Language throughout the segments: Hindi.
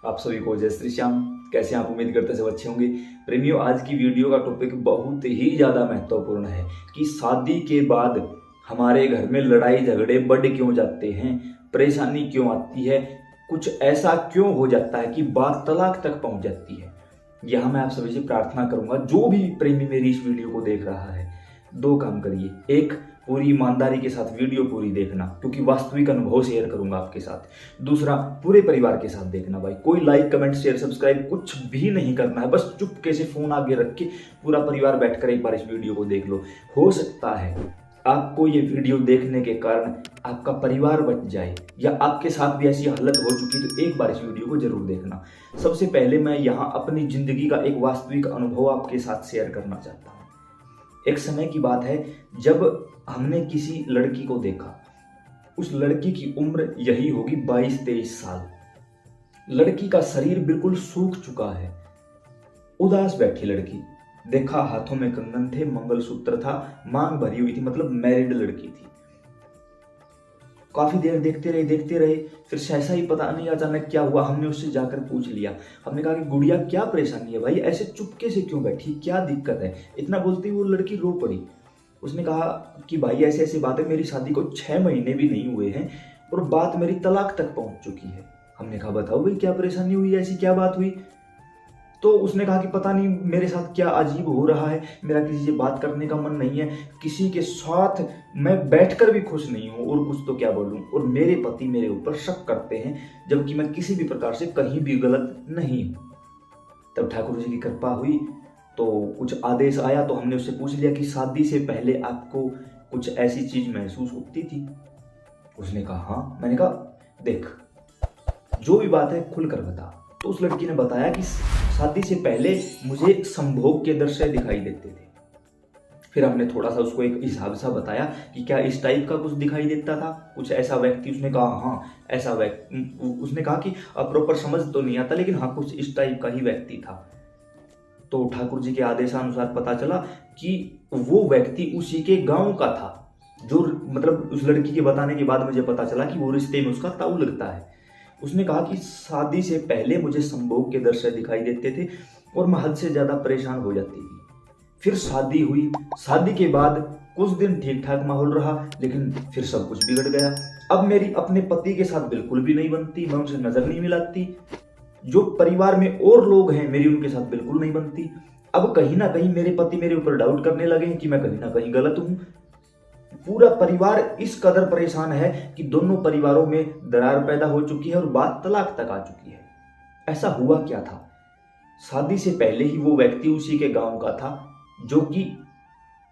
आप सभी को जय श्री श्याम। कैसे आप उम्मीद करते हैं सब अच्छे होंगे। प्रेमियों, आज की वीडियो का टॉपिक बहुत ही ज़्यादा महत्वपूर्ण है कि शादी के बाद हमारे घर में लड़ाई झगड़े बढ़ क्यों जाते हैं, परेशानी क्यों आती है, कुछ ऐसा क्यों हो जाता है कि बात तलाक तक पहुंच जाती है। यहाँ मैं आप सभी से प्रार्थना करूंगा, जो भी प्रेमी मेरी इस वीडियो को देख रहा है, दो काम करिए। एक, पूरी ईमानदारी के साथ वीडियो पूरी देखना, क्योंकि वास्तविक अनुभव शेयर करूंगा आपके साथ। दूसरा, पूरे परिवार के साथ देखना भाई। कोई लाइक कमेंट शेयर सब्सक्राइब कुछ भी नहीं करना है, बस चुपके से फोन आगे रख के पूरा परिवार बैठकर एक बार इस वीडियो को देख लो। हो सकता है आपको ये वीडियो देखने के कारण आपका परिवार बच जाए, या आपके साथ भी ऐसी हालत हो चुकी तो एक बार इस वीडियो को जरूर देखना। सबसे पहले मैं यहाँ अपनी जिंदगी का एक वास्तविक अनुभव आपके साथ शेयर करना चाहता हूँ। एक समय की बात है जब हमने किसी लड़की को देखा। उस लड़की की उम्र यही होगी 22-23 साल। लड़की का शरीर बिल्कुल सूख चुका है, उदास बैठी लड़की। देखा, हाथों में कंगन थे, मंगलसूत्र था, मांग भरी हुई थी, मतलब मैरिड लड़की थी। काफी देर देखते रहे, फिर सहसा ही पता नहीं अचानक क्या हुआ, हमने उससे जाकर पूछ लिया। हमने कहा कि गुड़िया क्या परेशानी है भाई, ऐसे चुपके से क्यों बैठी, क्या दिक्कत है। इतना बोलते ही वो लड़की रो पड़ी। उसने कहा कि भाई ऐसी ऐसी बात है, मेरी शादी को 6 महीने भी नहीं हुए हैं और बात मेरी तलाक तक पहुंच चुकी है। हमने कहा बताओ भाई क्या परेशानी हुई, ऐसी क्या बात हुई। तो उसने कहा कि पता नहीं मेरे साथ क्या अजीब हो रहा है, मेरा किसी से बात करने का मन नहीं है, किसी के साथ मैं बैठकर भी खुश नहीं हूँ, और कुछ तो क्या बोलूँ, और मेरे पति मेरे ऊपर शक करते हैं जबकि मैं किसी भी प्रकार से कहीं भी गलत नहीं हूँ। तब ठाकुर जी की कृपा हुई तो कुछ आदेश आया, तो हमने उससे पूछ लिया कि शादी से पहले आपको कुछ ऐसी चीज महसूस होती थी। उसने कहा हाँ। मैंने कहा देख, जो भी बात है खुलकर बता। तो उस लड़की ने बताया कि शादी से पहले मुझे संभोग के दृश्य दिखाई देते थे। फिर हमने थोड़ा सा उसको एक हिसाब सा बताया कि क्या इस टाइप का कुछ दिखाई देता था, कुछ ऐसा व्यक्ति। उसने कहा हाँ ऐसा व्यक्ति। उसने कहा कि प्रॉपर समझ तो नहीं आता, लेकिन हाँ कुछ इस टाइप का ही व्यक्ति था। तो ठाकुर जी के आदेशानुसार पता चला कि वो व्यक्ति उसी के गांव का था। जो मतलब उस लड़की के बताने के बाद मुझे पता चला कि वो रिश्ते में उसका ताऊ लगता है। उसने कहा कि शादी से पहले मुझे संभोग के दृश्य दिखाई देते थे और मैं हद से ज्यादा परेशान हो जाती थी। फिर शादी हुई। शादी के बाद कुछ दिन ठीक ठाक माहौल रहा, लेकिन फिर सब कुछ बिगड़ गया। अब मेरी अपने पति के साथ बिल्कुल भी नहीं बनती, मैं उनसे नजर नहीं मिलाती। जो परिवार में और लोग हैं मेरी उनके साथ बिल्कुल नहीं बनती। अब कहीं ना कहीं मेरे पति मेरे ऊपर डाउट करने लगे हैं कि मैं कहीं ना कहीं गलत हूं। पूरा परिवार इस कदर परेशान है कि दोनों परिवारों में दरार पैदा हो चुकी है और बात तलाक तक आ चुकी है। ऐसा हुआ क्या था, शादी से पहले ही वो व्यक्ति उसी के गांव का था, जो कि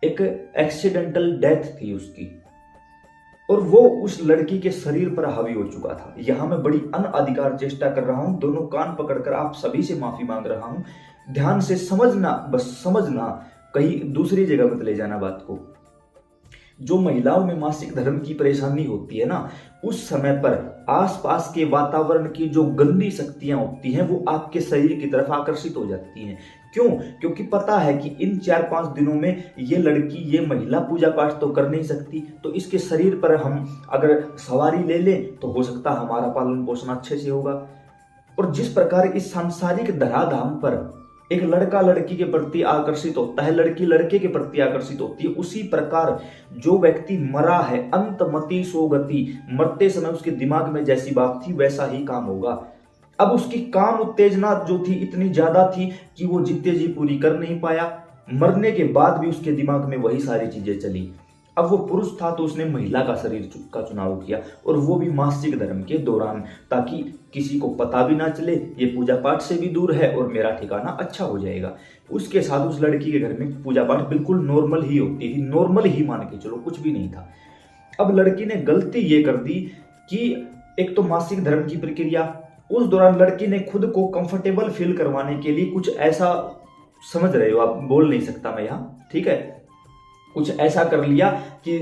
एक एक्सीडेंटल डेथ थी उसकी, और वो उस लड़की के शरीर पर हावी हो चुका था। यहां मैं बड़ी अनअधिकार चेष्टा कर रहा हूं, दोनों कान पकड़कर आप सभी से माफी मांग रहा हूं। ध्यान से समझना, बस समझना, कहीं दूसरी जगह मत ले जाना बात को। जो महिलाओं में मासिक धर्म की परेशानी होती है ना, उस समय पर आसपास के वातावरण की जो गंदी शक्तियां होती हैं वो आपके शरीर की तरफ आकर्षित हो जाती हैं। क्यों? क्योंकि पता है कि इन 4-5 दिनों में ये लड़की, ये महिला पूजा पाठ तो कर नहीं सकती, तो इसके शरीर पर हम अगर सवारी ले लें तो हो सकता है हमारा पालन पोषण अच्छे से होगा। और जिस प्रकार इस सांसारिक धराधाम पर एक लड़का लड़की के प्रति आकर्षित होता है, लड़की लड़के के प्रति आकर्षित होती है, उसी प्रकार जो व्यक्ति मरा है, अंतमति सोगति, मरते समय उसके दिमाग में जैसी बात थी वैसा ही काम होगा। अब उसकी काम उत्तेजना जो थी इतनी ज्यादा थी कि वो जीते जी पूरी कर नहीं पाया। मरने के बाद भी उसके दिमाग में वही सारी चीजें चली। अब वो पुरुष था तो उसने महिला का शरीर का चुनाव किया, और वो भी मासिक धर्म के दौरान, ताकि किसी को पता भी ना चले, ये पूजा पाठ से भी दूर है और मेरा ठिकाना अच्छा हो जाएगा। उसके साथ उस लड़की के घर में पूजा पाठ बिल्कुल नॉर्मल ही होती थी, नॉर्मल ही मान के चलो, कुछ भी नहीं था। अब लड़की ने गलती ये कर दी कि एक तो मासिक धर्म की प्रक्रिया, उस दौरान लड़की ने खुद को कंफर्टेबल फील करवाने के लिए कुछ ऐसा, समझ रहे हो आप, बोल नहीं सकता मैं यहाँ, ठीक है, कुछ ऐसा कर लिया कि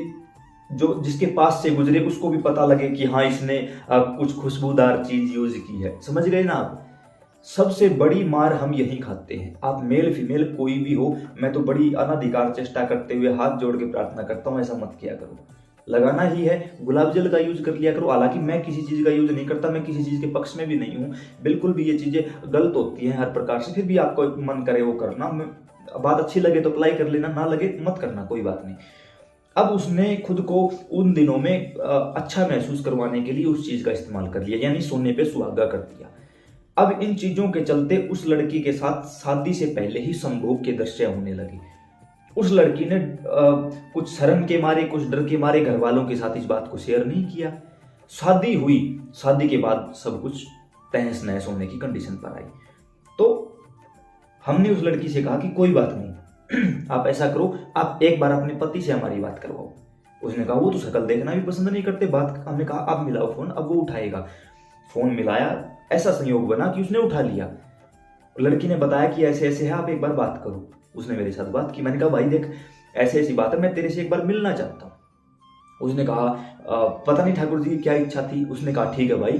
जो जिसके पास से गुजरे उसको भी पता लगे कि हाँ इसने कुछ खुशबूदार चीज यूज की है। समझ गए ना आप? सबसे बड़ी मार हम यही खाते हैं। आप मेल फीमेल कोई भी हो, मैं तो बड़ी अनधिकार चेष्टा करते हुए हाथ जोड़ के प्रार्थना करता हूं ऐसा मत किया करो। लगाना ही है, गुलाब जल का यूज कर लिया करो। हालांकि मैं किसी चीज़ का यूज नहीं करता, मैं किसी चीज़ के पक्ष में भी नहीं हूँ, बिल्कुल भी ये चीज़ें गलत होती हैं हर प्रकार से। फिर भी आपको मन करे वो करना, बात अच्छी लगे तो अप्लाई कर लेना, ना लगे मत करना, कोई बात नहीं। अब उसने खुद को उन दिनों में अच्छा महसूस करवाने के लिए उस चीज़ का इस्तेमाल कर लिया, यानी सोने पे सुहागा कर दिया। अब इन चीज़ों के चलते उस लड़की के साथ शादी से पहले ही संभोग के दृश्य होने लगे। उस लड़की ने कुछ शर्म के मारे, कुछ डर के मारे घर वालों के साथ इस बात को शेयर नहीं किया। शादी हुई, शादी के बाद सब कुछ तहस नहस होने की कंडीशन पर आई। तो हमने उस लड़की से कहा कि कोई बात नहीं, आप ऐसा करो, आप एक बार अपने पति से हमारी बात करवाओ। उसने कहा वो तो शक्ल देखना भी पसंद नहीं करते। बात हमने कहा आप मिलाओ फोन, अब वो उठाएगा। फोन मिलाया, ऐसा संयोग बना कि उसने उठा लिया। लड़की ने बताया कि ऐसे ऐसे है, आप एक बार बात करो। उसने मेरे साथ बात की। मैंने कहा भाई देख, ऐसी ऐसी बात है, मैं तेरे से एक बार मिलना चाहता हूँ। उसने कहा पता नहीं ठाकुर जी की क्या इच्छा थी। उसने कहा ठीक है भाई।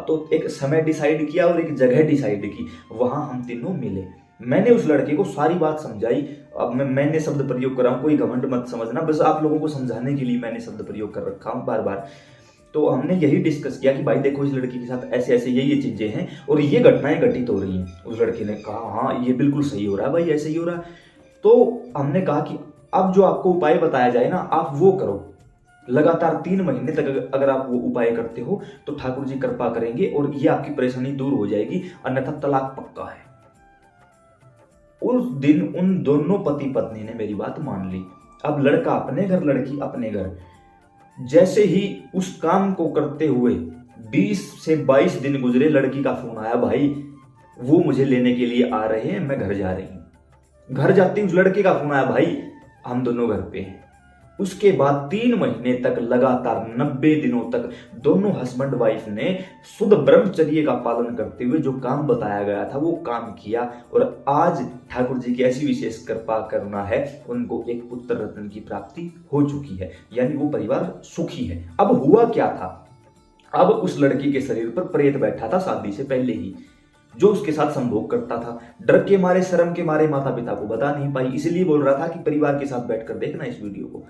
तो एक समय डिसाइड किया और एक जगह डिसाइड की, वहां हम तीनों मिले। मैंने उस लड़के को सारी बात समझाई। अब मैंने शब्द प्रयोग कर रहा हूँ, कोई घमंड मत समझना, बस आप लोगों को समझाने के लिए मैंने शब्द प्रयोग कर रखा हूँ बार बार। तो हमने यही डिस्कस किया कि भाई देखो, इस लड़की के साथ ऐसे ऐसे ये चीजें हैं और ये घटनाएं घटित हो रही हैं। उस लड़के ने कहा हाँ ये बिल्कुल सही हो रहा है भाई, ऐसे ही हो रहा है। तो हमने कहा कि अब जो आपको उपाय बताया जाए ना, आप वो करो। लगातार 3 महीने तक अगर आप वो उपाय करते हो तो ठाकुर जी कृपा करेंगे और ये आपकी परेशानी दूर हो जाएगी, अन्यथा तलाक पक्का है। उस दिन उन दोनों पति पत्नी ने मेरी बात मान ली। अब लड़का अपने घर, लड़की अपने घर। जैसे ही उस काम को करते हुए 20 से 22 दिन गुजरे, लड़की का फोन आया, भाई वो मुझे लेने के लिए आ रहे हैं, मैं घर जा रही हूं। घर जाते ही उस लड़के का फोन आया, भाई हम दोनों घर पे हैं। उसके बाद 3 महीने तक लगातार 90 दिनों तक दोनों हस्बैंड वाइफ ने शुद्ध ब्रह्मचर्य का पालन करते हुए जो काम बताया गया था वो काम किया। और आज ठाकुर जी की ऐसी विशेष कृपा करना है, उनको एक पुत्र रत्न की प्राप्ति हो चुकी है, यानी वो परिवार सुखी है। अब हुआ क्या था, अब उस लड़की के शरीर पर प्रेत बैठा था शादी से पहले ही, जो उसके साथ संभोग करता था। डर के मारे, शर्म के मारे माता पिता को बता नहीं पाई, इसलिए बोल रहा था कि परिवार के साथ बैठकर देखना इस वीडियो को।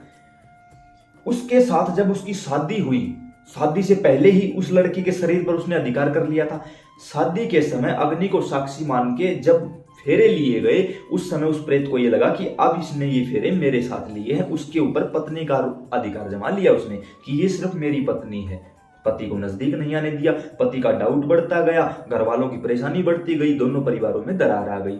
उसके साथ जब उसकी शादी हुई, शादी से पहले ही उस लड़की के शरीर पर उसने अधिकार कर लिया था। शादी के समय अग्नि को साक्षी मान के जब फेरे लिए गए, उस समय उस प्रेत को यह लगा कि अब इसने ये फेरे मेरे साथ लिए हैं। उसके ऊपर पत्नी का अधिकार जमा लिया उसने कि ये सिर्फ मेरी पत्नी है। पति को नजदीक नहीं आने दिया। पति का डाउट बढ़ता गया, घर वालों की परेशानी बढ़ती गई, दोनों परिवारों में दरार आ गई।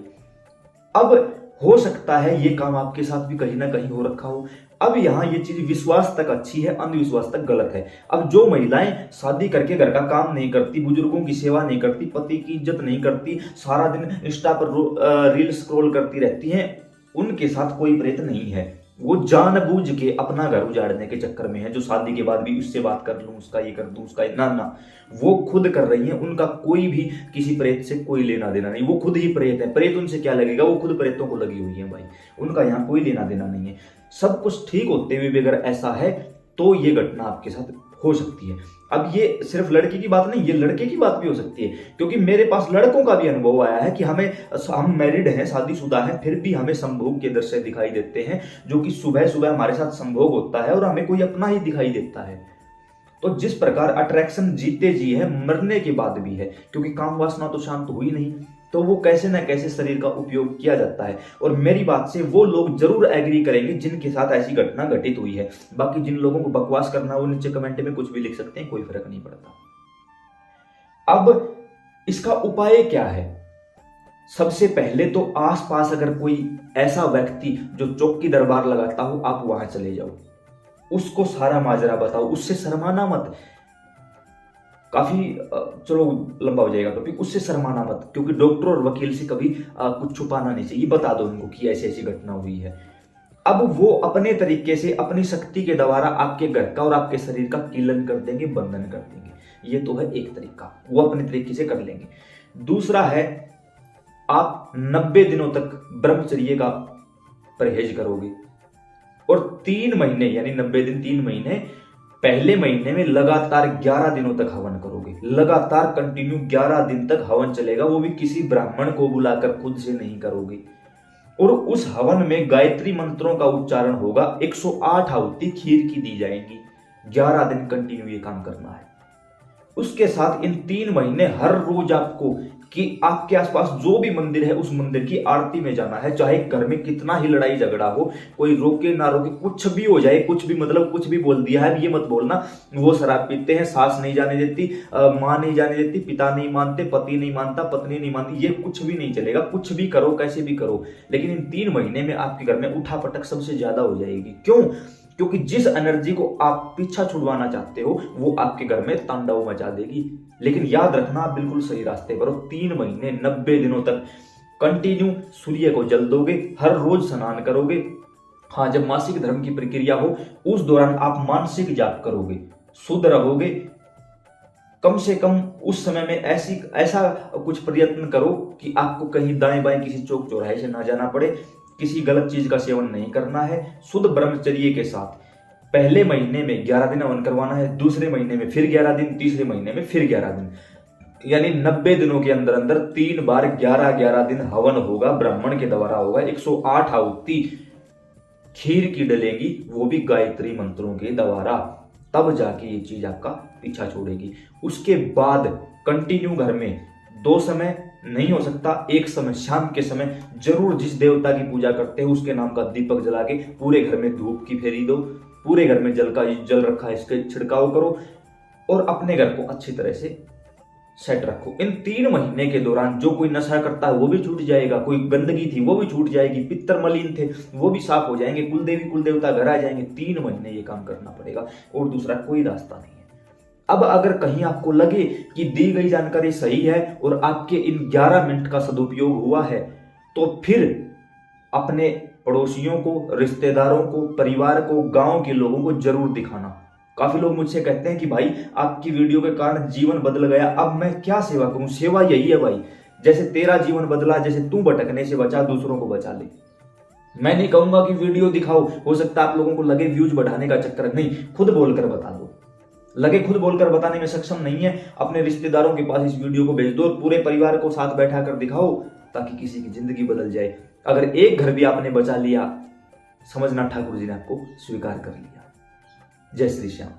अब हो सकता है ये काम आपके साथ भी कहीं ना कहीं हो रखा हो। अब यहाँ ये चीज विश्वास तक अच्छी है, अंधविश्वास तक गलत है। अब जो महिलाएं शादी करके घर का काम नहीं करती, बुजुर्गों की सेवा नहीं करती, पति की इज्जत नहीं करती, सारा दिन इंस्टा पर रील स्क्रॉल करती रहती हैं, उनके साथ कोई प्रेत नहीं है। वो जानबूझ के अपना घर उजाड़ने के चक्कर में है। जो शादी के बाद भी उससे बात कर लूं, उसका ये कर दूं, उसका ना, वो खुद कर रही है। उनका कोई भी किसी प्रेत से कोई लेना देना नहीं। वो खुद ही प्रेत है, प्रेत उनसे क्या लगेगा, वो खुद प्रेतों को लगी हुई है भाई, उनका यहाँ कोई लेना देना नहीं है। सब कुछ ठीक होते हुए भी अगर ऐसा है तो ये घटना आपके साथ हो सकती है। अब ये सिर्फ लड़की की बात नहीं, ये लड़के की बात भी हो सकती है, क्योंकि मेरे पास लड़कों का भी अनुभव आया है कि हम मैरिड हैं, शादीशुदा हैं, फिर भी हमें संभोग के दृश्य दिखाई देते हैं, जो कि सुबह सुबह हमारे साथ संभोग होता है और हमें कोई अपना ही दिखाई देता है। तो जिस प्रकार अट्रैक्शन जीते जी है, मरने के बाद भी है, क्योंकि काम वासना तो शांत हुई नहीं, तो वो कैसे ना कैसे शरीर का उपयोग किया जाता है। और मेरी बात से वो लोग जरूर एग्री करेंगे जिनके साथ ऐसी घटना घटित हुई है। बाकी जिन लोगों को बकवास करना, वो नीचे कमेंट में कुछ भी लिख सकते हैं, कोई फर्क नहीं पड़ता। अब इसका उपाय क्या है? सबसे पहले तो आसपास अगर कोई ऐसा व्यक्ति जो चौकी दरबार लगाता हो, आप वहां चले जाओ, उसको सारा माजरा बताओ, उससे शर्माना मत। काफी चलो लंबा हो जाएगा टॉपिक, उससे शर्माना मत, क्योंकि डॉक्टर और वकील से कभी कुछ छुपाना नहीं चाहिए। बता दो उनको कि ऐसी ऐसी घटना हुई है। अब वो अपने तरीके से, अपनी शक्ति के द्वारा आपके घर का और आपके शरीर का कीलन कर देंगे, बंधन कर देंगे। ये तो है एक तरीका, वो अपने तरीके से कर लेंगे। दूसरा है, आप 90 दिनों तक ब्रह्मचर्य का परहेज करोगे और 3 महीने, यानी 90 दिन 3 महीने, पहले महीने में लगातार 11 दिनों तक हवन करोगे। लगातार कंटिन्यू 11 दिन तक हवन चलेगा, वो भी किसी ब्राह्मण को बुलाकर खुद से नहीं करोगे। और उस हवन में गायत्री मंत्रों का उच्चारण होगा। 108 आहुति खीर की दी जाएगी। 11 दिन कंटिन्यू ये काम करना है। उसके साथ इन 3 महीने हर रोज आपको कि आपके आसपास जो भी मंदिर है उस मंदिर की आरती में जाना है। चाहे घर में कितना ही लड़ाई झगड़ा हो, कोई रोके ना रोके, कुछ भी हो जाए, कुछ भी मतलब कुछ भी बोल दिया है, ये मत बोलना वो शराब पीते हैं, सास नहीं जाने देती, माँ नहीं जाने देती, पिता नहीं मानते, पति नहीं मानता, पत्नी नहीं मानती, ये कुछ भी नहीं चलेगा। कुछ भी करो, कैसे भी करो, लेकिन इन 3 महीने में आपके घर में उठापटक सबसे ज्यादा हो जाएगी। क्यों? क्योंकि जिस एनर्जी को आप पीछा छुड़वाना चाहते हो वो आपके घर में तांडव मचा देगी। लेकिन याद रखना, आप बिल्कुल सही रास्ते पर हो। 3 महीने 90 दिनों तक कंटिन्यू सूर्य को जल दोगे, हर रोज स्नान करोगे। हाँ, जब मासिक धर्म की प्रक्रिया हो उस दौरान आप मानसिक जाप करोगे, शुद्ध रहोगे। कम से कम उस समय में ऐसा कुछ प्रयत्न करो कि आपको कहीं दाएं बाएं किसी चौक चौराहे से ना जाना पड़े, किसी गलत चीज का सेवन नहीं करना है। शुद्ध ब्रह्मचर्य के साथ पहले महीने में 11 दिन हवन करवाना है, दूसरे महीने में फिर 11 दिन, तीसरे महीने में फिर 11 दिन, यानी 90 दिनों के अंदर अंदर 3 बार 11-11 दिन हवन होगा, ब्राह्मण के द्वारा होगा। 108 आहुति खीर की डलेगी, वो भी गायत्री मंत्रों के द्वारा। तब जाके ये चीज आपका पीछा छोड़ेगी। उसके बाद कंटिन्यू घर में 2 समय नहीं हो सकता, एक समय शाम के समय जरूर जिस देवता की पूजा करते हो उसके नाम का दीपक जला के पूरे घर में धूप की फेरी दो, पूरे घर में जल रखा है इसके छिड़काव करो और अपने घर को अच्छी तरह से सेट रखो। इन 3 महीने के दौरान जो कोई नशा करता है वो भी छूट जाएगा, कोई गंदगी थी वो भी छूट जाएगी, पित्तर मलिन थे वो भी साफ हो जाएंगे, कुलदेवी कुलदेवता घर आ जाएंगे। 3 महीने ये काम करना पड़ेगा और दूसरा कोई रास्ता नहीं है। अब अगर कहीं आपको लगे कि दी गई जानकारी सही है और आपके इन 11 मिनट का सदुपयोग हुआ है, तो फिर अपने पड़ोसियों को, रिश्तेदारों को, परिवार को, गांव के लोगों को जरूर दिखाना। काफी लोग मुझसे कहते हैं कि भाई आपकी वीडियो के कारण जीवन बदल गया, अब मैं क्या सेवा करूं। सेवा यही है भाई, जैसे तेरा जीवन बदला, जैसे तू भटकने से बचा, दूसरों को बचा ले। मैं नहीं कहूंगा कि वीडियो दिखाओ, हो सकता है आप लोगों को लगे व्यूज बढ़ाने का चक्कर, नहीं, खुद बोलकर बता दो। लगे खुद बोलकर बताने में सक्षम नहीं है, अपने रिश्तेदारों के पास इस वीडियो को भेज दो और पूरे परिवार को साथ बैठा कर दिखाओ ताकि किसी की जिंदगी बदल जाए। अगर एक घर भी आपने बचा लिया, समझना ठाकुर जी ने आपको स्वीकार कर लिया। जय श्री श्याम।